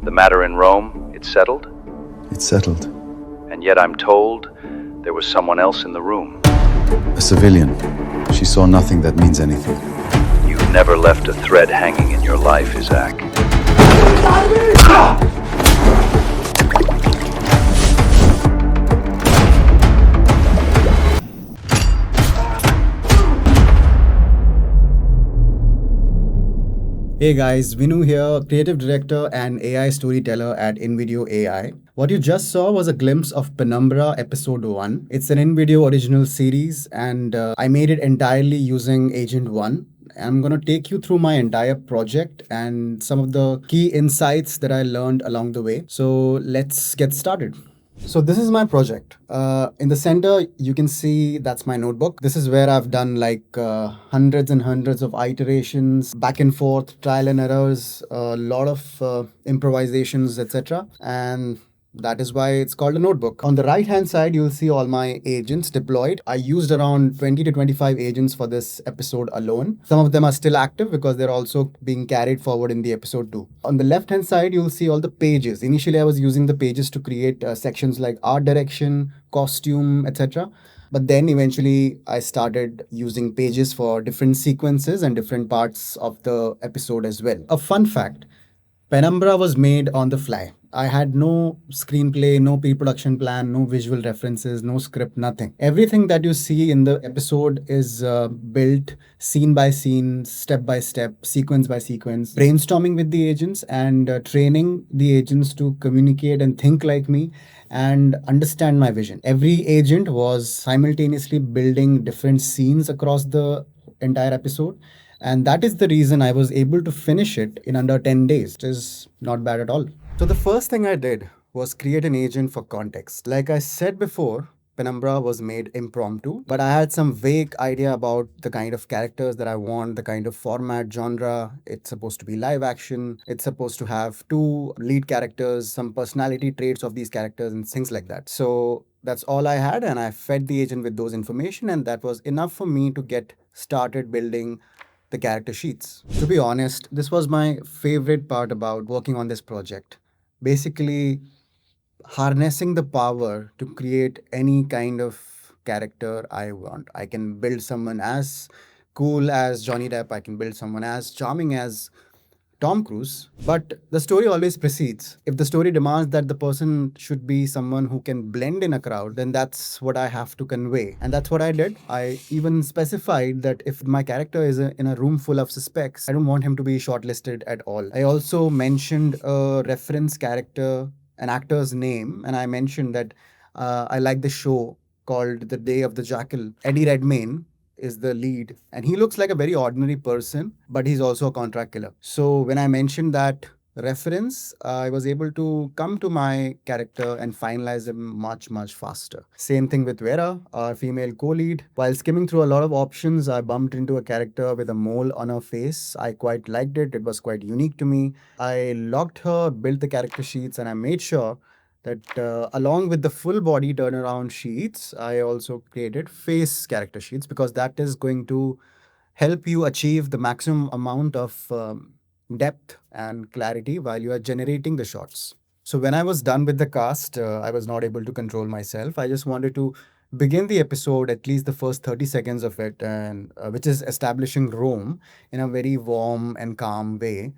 The matter in Rome, it's settled? It's settled. And yet I'm told there was someone else in the room. A civilian. She saw nothing that means anything. You've never left a thread hanging in your life, Isaac. Hey guys, Vinu here, creative director and AI storyteller at Invideo AI. What you just saw was a glimpse of Penumbra episode 1. It's an Invideo original series and I made it entirely using Agent 1. I'm going to take you through my entire project and some of the key insights that I learned along the way. So let's get started. So this is my project. In the center, you can see that's my notebook. This is where I've done like hundreds and hundreds of iterations, back and forth, trial and errors, a lot of improvisations, etc. And that is why it's called a notebook. On the right hand side, you'll see all my agents deployed. I used around 20 to 25 agents for this episode alone. Some of them are still active because they're also being carried forward in the episode 2. On the left hand side, you'll see all the pages. Initially, I was using the pages to create sections like art direction, costume, etc. But then eventually I started using pages for different sequences and different parts of the episode as well. A fun fact, Penumbra was made on the fly. I had no screenplay, no pre-production plan, no visual references, no script, nothing. Everything that you see in the episode is built scene by scene, step by step, sequence by sequence, brainstorming with the agents and training the agents to communicate and think like me and understand my vision. Every agent was simultaneously building different scenes across the entire episode. And that is the reason I was able to finish it in under 10 days, which is not bad at all. So the first thing I did was create an agent for context. Like I said before, Penumbra was made impromptu, but I had some vague idea about the kind of characters that I want, the kind of format, genre. It's supposed to be live action. It's supposed to have 2 lead characters, some personality traits of these characters and things like that. So that's all I had, and I fed the agent with those information, and that was enough for me to get started building the character sheets. To be honest, this was my favorite part about working on this project. Basically, harnessing the power to create any kind of character I want. I can build someone as cool as Johnny Depp, I can build someone as charming as Tom Cruise, but the story always precedes. If the story demands that the person should be someone who can blend in a crowd, then that's what I have to convey. And that's what I did. I even specified that if my character is in a room full of suspects, I don't want him to be shortlisted at all. I also mentioned a reference character, an actor's name, and I mentioned that I like the show called The Day of the Jackal. Eddie Redmayne is the lead, and he looks like a very ordinary person, but he's also a contract killer. So when I mentioned that reference, I was able to come to my character and finalize him much faster. Same thing with Vera, our female co-lead. While skimming through a lot of options, I bumped into a character with a mole on her face. I quite liked it. It was quite unique to me. I logged her, built the character sheets, and I made sure that along with the full body turnaround sheets, I also created face character sheets because that is going to help you achieve the maximum amount of depth and clarity while you are generating the shots. So when I was done with the cast, I was not able to control myself. I just wanted to begin the episode, at least the first 30 seconds of it, and which is establishing Rome in a very warm and calm way.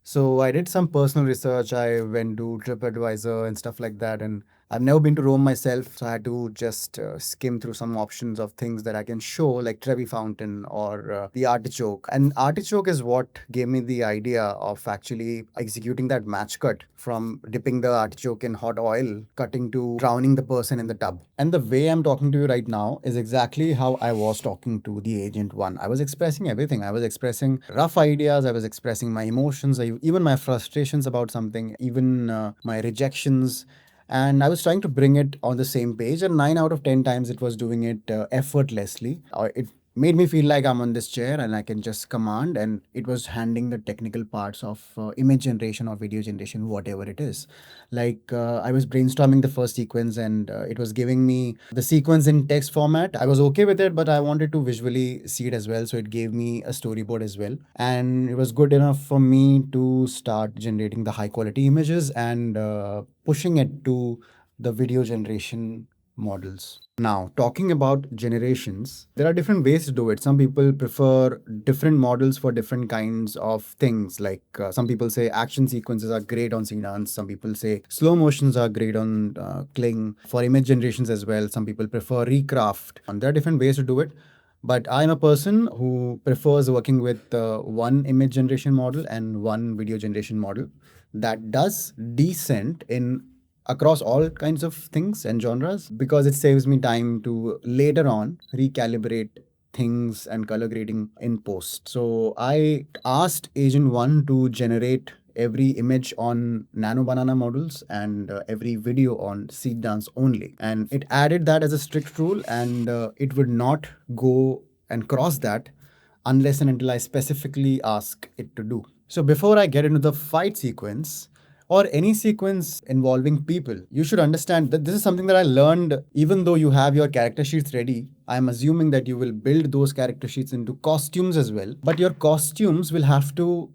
So I did some personal research. I went to TripAdvisor and stuff like that. And I've never been to Rome myself, so I had to just skim through some options of things that I can show, like Trevi Fountain or the artichoke. And artichoke is what gave me the idea of actually executing that match cut from dipping the artichoke in hot oil, cutting to drowning the person in the tub. And the way I'm talking to you right now is exactly how I was talking to the Agent 1. I was expressing everything. I was expressing rough ideas. I was expressing my emotions, even my frustrations about something, even my rejections. And I was trying to bring it on the same page, and 9 out of 10 times it was doing it effortlessly. It made me feel like I'm on this chair and I can just command, and it was handling the technical parts of image generation or video generation, whatever it is. Like I was brainstorming the first sequence, and it was giving me the sequence in text format. I was okay with it, but I wanted to visually see it as well, so it gave me a storyboard as well, and it was good enough for me to start generating the high quality images and pushing it to the video generation models. Now, talking about generations, there are different ways to do it. Some people prefer different models for different kinds of things. Like some people say action sequences are great on Cdance. Some people say slow motions are great on Kling. For image generations as well, some people prefer Recraft. And there are different ways to do it. But I'm a person who prefers working with one image generation model and one video generation model that does decent in across all kinds of things and genres, because it saves me time to later on recalibrate things and color grading in post. So I asked Agent 1 to generate every image on Nano Banana models and every video on Seed Dance only. And it added that as a strict rule, and it would not go and cross that unless and until I specifically ask it to do. So before I get into the fight sequence, or any sequence involving people, you should understand that this is something that I learned. Even though you have your character sheets ready, I'm assuming that you will build those character sheets into costumes as well. But your costumes will have to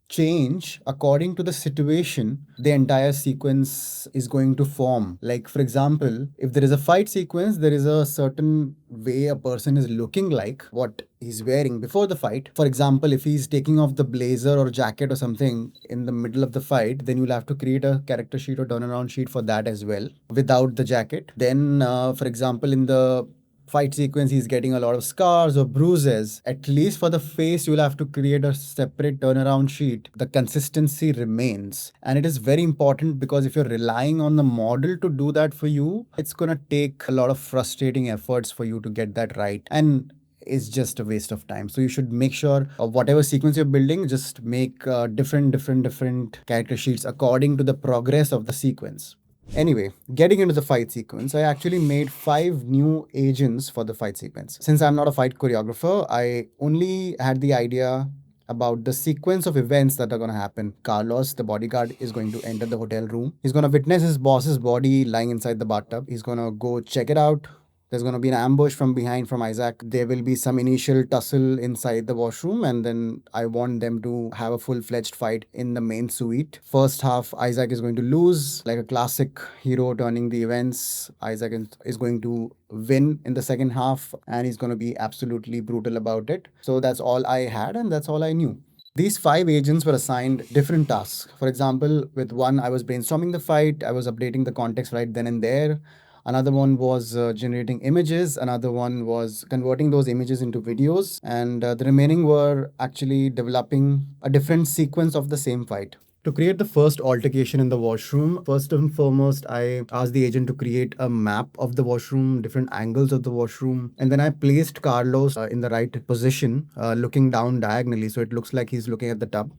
change according to the situation the entire sequence is going to form. Like, for example, if there is a fight sequence, there is a certain way a person is looking like, what he's wearing before the fight. For example, if he's taking off the blazer or jacket or something in the middle of the fight, then you'll have to create a character sheet or turnaround sheet for that as well without the jacket. Then, for example, in the fight sequence he's getting a lot of scars or bruises, at least for the face you'll have to create a separate turnaround sheet. The consistency remains, and it is very important, because if you're relying on the model to do that for you, it's going to take a lot of frustrating efforts for you to get that right, and is just a waste of time. So you should make sure of whatever sequence you're building, just make different character sheets according to the progress of the sequence. Anyway, getting into the fight sequence, I actually made 5 new agents for the fight sequence. Since I'm not a fight choreographer, I only had the idea about the sequence of events that are going to happen. Carlos, the bodyguard, is going to enter the hotel room. He's going to witness his boss's body lying inside the bathtub. He's going to go check it out. There's going to be an ambush from behind from Isaac. There will be some initial tussle inside the washroom, and then I want them to have a full-fledged fight in the main suite. First half, Isaac is going to lose, like a classic hero turning the events. Isaac is going to win in the second half, and he's going to be absolutely brutal about it. So that's all I had, and that's all I knew. These 5 agents were assigned different tasks. For example, with one, I was brainstorming the fight, I was updating the context right then and there. Another one was generating images. Another one was converting those images into videos. And the remaining were actually developing a different sequence of the same fight. To create the first altercation in the washroom, first and foremost, I asked the agent to create a map of the washroom, different angles of the washroom. And then I placed Carlos in the right position, looking down diagonally, so it looks like he's looking at the tub.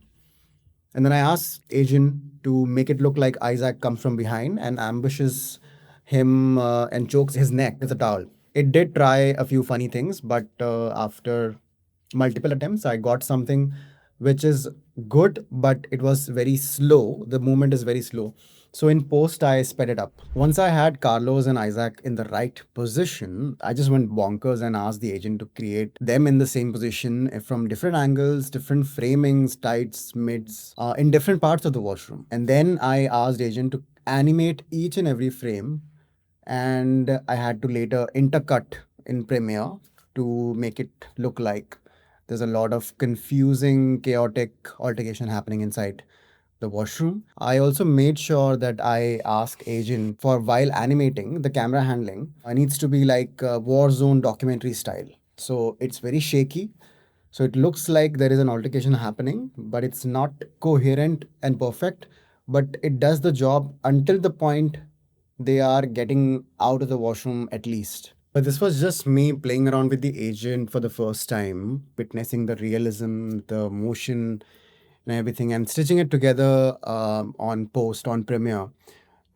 And then I asked agent to make it look like Isaac comes from behind and ambushes him and chokes his neck with a towel. It did try a few funny things, but after multiple attempts, I got something which is good, but it was very slow. The movement is very slow. So in post, I sped it up. Once I had Carlos and Isaac in the right position, I just went bonkers and asked the agent to create them in the same position from different angles, different framings, tights, mids, in different parts of the washroom. And then I asked the agent to animate each and every frame, and I had to later intercut in Premiere to make it look like there's a lot of confusing, chaotic altercation happening inside the washroom. I also made sure that I ask agent for, while animating, the camera handling needs to be like war zone documentary style. So it's very shaky. So it looks like there is an altercation happening, but it's not coherent and perfect. But it does the job until the point they are getting out of the washroom at least. But this was just me playing around with the agent for the first time, witnessing the realism, the motion, and everything, and stitching it together on post on Premiere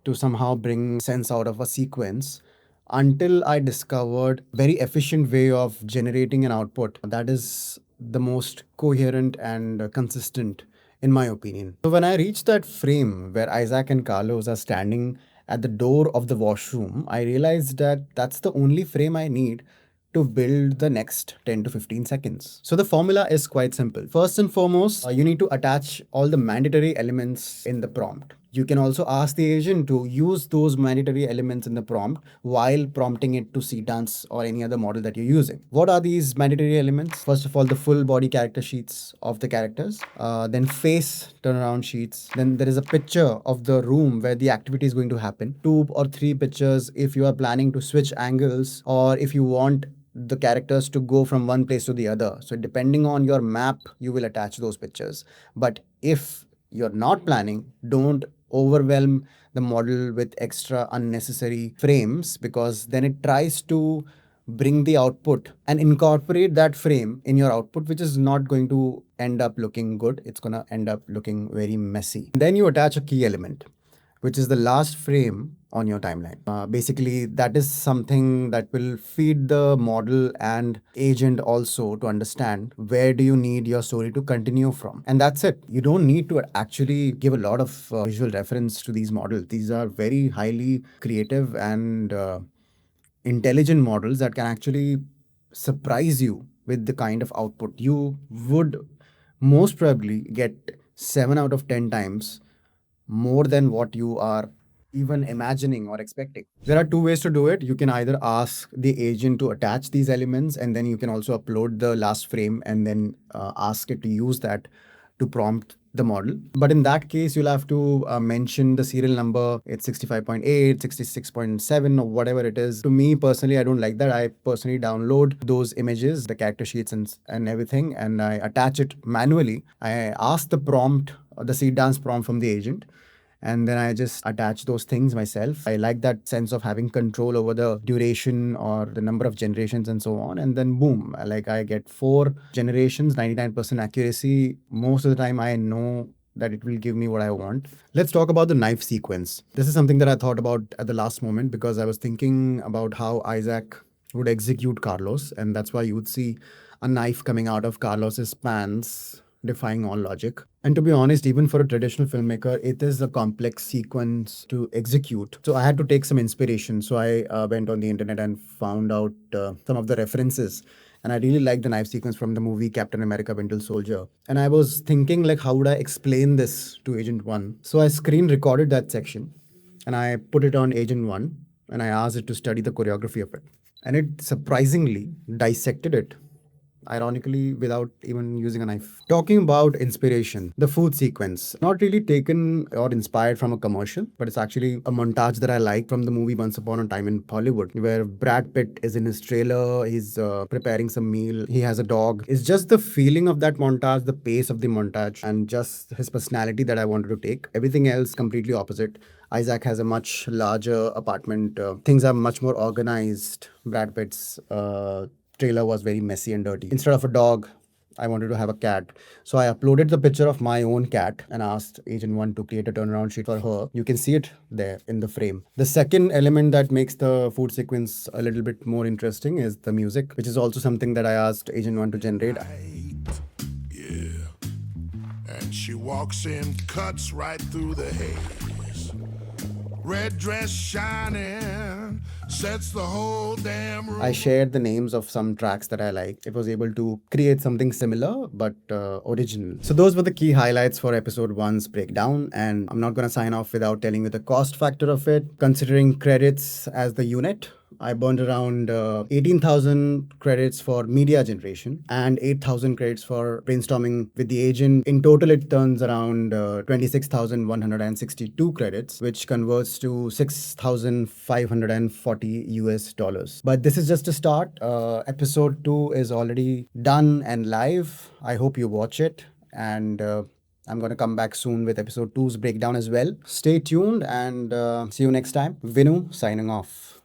to somehow bring sense out of a sequence. until I discovered very efficient way of generating an output that is the most coherent and consistent in my opinion. So when I reached that frame where Isaac and Carlos are standing at the door of the washroom, I realized that that's the only frame I need to build the next 10 to 15 seconds. So the formula is quite simple. First and foremost, you need to attach all the mandatory elements in the prompt. You can also ask the agent to use those mandatory elements in the prompt while prompting it to see dance or any other model that you're using. What are these mandatory elements? First of all, the full body character sheets of the characters, then face turnaround sheets. Then there is a picture of the room where the activity is going to happen. 2 or 3 pictures if you are planning to switch angles or if you want the characters to go from one place to the other. So depending on your map, you will attach those pictures. But if you're not planning, don't overwhelm the model with extra unnecessary frames because then it tries to bring the output and incorporate that frame in your output, which is not going to end up looking good. It's going to end up looking very messy. Then you attach a key element, which is the last frame on your timeline. Basically, that is something that will feed the model and agent also to understand where do you need your story to continue from. And that's it. You don't need to actually give a lot of visual reference to these models. These are very highly creative and intelligent models that can actually surprise you with the kind of output. You would most probably get 7 out of 10 times more than what you are even imagining or expecting. There are 2 ways to do it. You can either ask the agent to attach these elements, and then you can also upload the last frame and then ask it to use that to prompt the model. But in that case, you'll have to mention the serial number. It's 65.8, 66.7, or whatever it is. To me personally, I don't like that. I personally download those images, the character sheets and everything, and I attach it manually. I ask the prompt, the seed dance prompt from the agent, and then I just attach those things myself. I like that sense of having control over the duration or the number of generations and so on. And then boom, like I get 4 generations, 99% accuracy. Most of the time I know that it will give me what I want. Let's talk about the knife sequence. This is something that I thought about at the last moment because I was thinking about how Isaac would execute Carlos, and that's why you would see a knife coming out of Carlos's pants, defying all logic. And to be honest, even for a traditional filmmaker, it is a complex sequence to execute. So I had to take some inspiration. So I went on the internet and found out some of the references. And I really liked the knife sequence from the movie Captain America Winter Soldier. And I was thinking, like, how would I explain this to Agent 1? So I screen recorded that section and I put it on Agent 1 and I asked it to study the choreography of it. And it surprisingly dissected it, ironically, without even using a knife. Talking about inspiration, the food sequence, not really taken or inspired from a commercial, but it's actually a montage that I like from the movie Once Upon a Time in Hollywood, where Brad Pitt is in his trailer, he's preparing some meal, he has a dog. It's just the feeling of that montage, the pace of the montage, and just his personality that I wanted to take. Everything else completely opposite. Isaac has a much larger apartment. Things are much more organized. Brad Pitt's trailer was very messy and dirty. Instead of a dog, I wanted to have a cat. So I uploaded the picture of my own cat and asked Agent 1 to create a turnaround sheet for her. You can see it there in the frame. The second element that makes the food sequence a little bit more interesting is the music, which is also something that I asked Agent 1 to generate. Yeah. And she walks in, cuts right through the haze. Red dress shining, sets the whole damn room. I shared the names of some tracks that I like. It was able to create something similar but original. So those were the key highlights for episode 1's breakdown, and I'm not going to sign off without telling you the cost factor of it. Considering credits as the unit, I burned around 18,000 credits for media generation and 8,000 credits for brainstorming with the agent. In total, it turns around 26,162 credits, which converts to 6,540 US dollars. But this is just a start. Episode 2 is already done and live. I hope you watch it, and I'm going to come back soon with episode 2's breakdown as well. Stay tuned and see you next time. Vinu signing off.